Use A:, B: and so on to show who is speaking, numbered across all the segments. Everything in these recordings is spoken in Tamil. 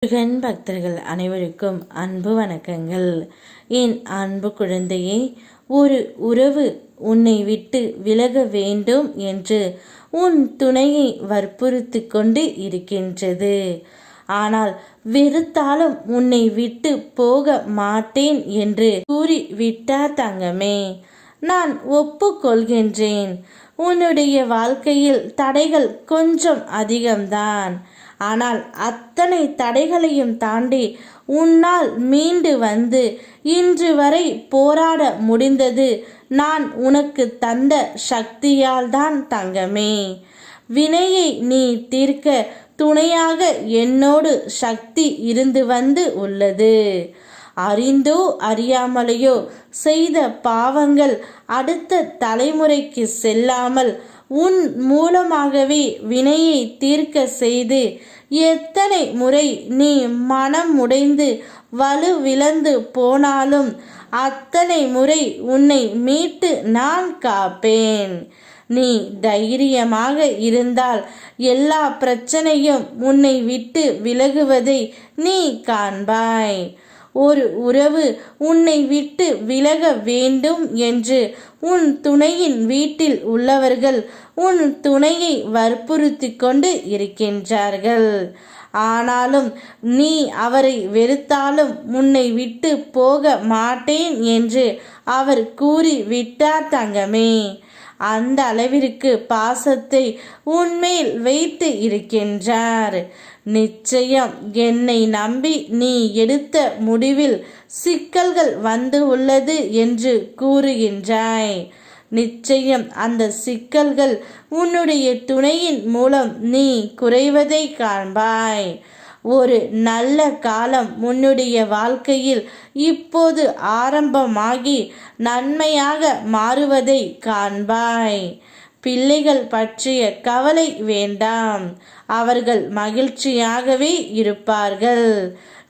A: முருகன் பக்தர்கள் அனைவருக்கும் அன்பு வணக்கங்கள். என் அன்பு குழந்தையே, ஒரு உறவு உன்னை விட்டு விலக வேண்டும் என்று உன் துணையை வற்புறுத்தி கொண்டு இருக்கின்றது. ஆனால் வெறுத்தாலும் உன்னை விட்டு போக மாட்டேன் என்று கூறி விட்டார் தங்கமே. நான் ஒப்புக்கொள்கின்றேன். உன்னுடைய வாழ்க்கையில் தடைகள் கொஞ்சம் அதிகம்தான். ஆனால் அத்தனை தடைகளையும் தாண்டி உன்னால் மீண்டு வந்து இன்று வரை போராட முடிந்தது நான் உனக்கு தந்த சக்தியால் தான் தங்கமே. வினையை நீ தீர்க்க துணையாக என்னோடு சக்தி இருந்து வந்து உள்ளது. அறிந்தோ அறியாமலேயோ செய்த பாவங்கள் அடுத்த தலைமுறைக்கு செல்லாமல் உன் மூலமாகவே வினையை தீர்க்க செய்து எத்தனை முறை நீ மனம் உடைந்து வலுவிழந்து போனாலும் அத்தனை முறை உன்னை மீட்டு நான் காப்பேன். நீ தைரியமாக இருந்தால் எல்லா பிரச்சனையும் உன்னை விட்டு விலகுவதை நீ காண்பாய். ஒரு உறவு உன்னை விட்டு விலக வேண்டும் என்று உன் துணையின் வீட்டில் உள்ளவர்கள் உன் துணையை வற்புறுத்தி கொண்டு இருக்கின்றார்கள். ஆனாலும் நீ அவரை வெறுத்தாலும் உன்னை விட்டு போக மாட்டேன் என்று அவர் கூறி விட்டார் தங்கமே. அந்த அளவிற்கு பாசத்தை உன்மேல் வைத்து இருக்கின்றார். நிச்சயம் என்னை நம்பி நீ எடுத்த முடிவில் சிக்கல்கள் வந்து உள்ளது என்று கூறுகின்றாய். நிச்சயம் அந்த சிக்கல்கள் உன்னுடைய துணையின் மூலம் நீ குறைவதை காண்பாய். ஒரு நல்ல காலம் உன்னுடைய வாழ்க்கையில் இப்போது ஆரம்பமாகி நன்மையாக மாறுவதை காண்பாய். பிள்ளைகள் பற்றிய கவலை வேண்டாம். அவர்கள் மகிழ்ச்சியாகவே இருப்பார்கள்.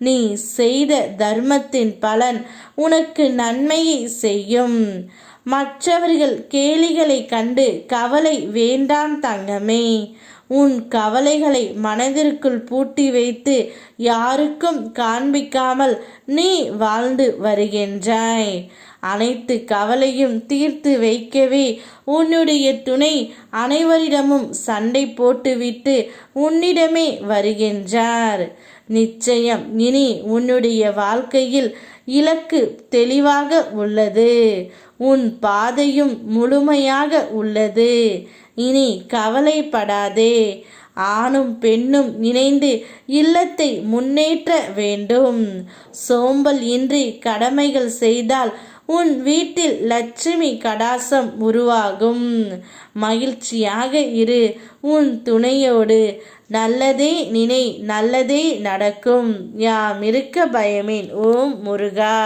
A: நீ செய்த தர்மத்தின் பலன் உனக்கு நன்மையை செய்யும். மற்றவர்கள் கேலிகளை கண்டு கவலை வேண்டாம் தங்கமே. உன் கவலைகளை மனதிற்குள் பூட்டி வைத்து யாருக்கும் காண்பிக்காமல் நீ வாழ்ந்து வருகின்றாய். அனைத்து கவலையும் தீர்த்து வைக்கவே உன்னுடைய துணை அனைவரிடமும் சண்டை போட்டுவிட்டு உன்னிடமே வருகின்றார். நிச்சயம் இனி உன்னுடைய வாழ்க்கையில் இலக்கு தெளிவாக உள்ளது. உன் பாதையும் முழுமையாக உள்ளது. இனி கவலைப்படாதே. ஆணும் பெண்ணும் இணைந்து இல்லத்தை முன்னேற்ற வேண்டும். சோம்பல் இன்றி கடமைகள் செய்தால் உன் வீட்டில் லட்சுமி கடாசம் உருவாகும். மகிழ்ச்சியாக இரு உன் துணையோடு. நல்லதே நினை, நல்லதே நடக்கும். யாம் இருக்க பயமேன். ஓம் முருகா.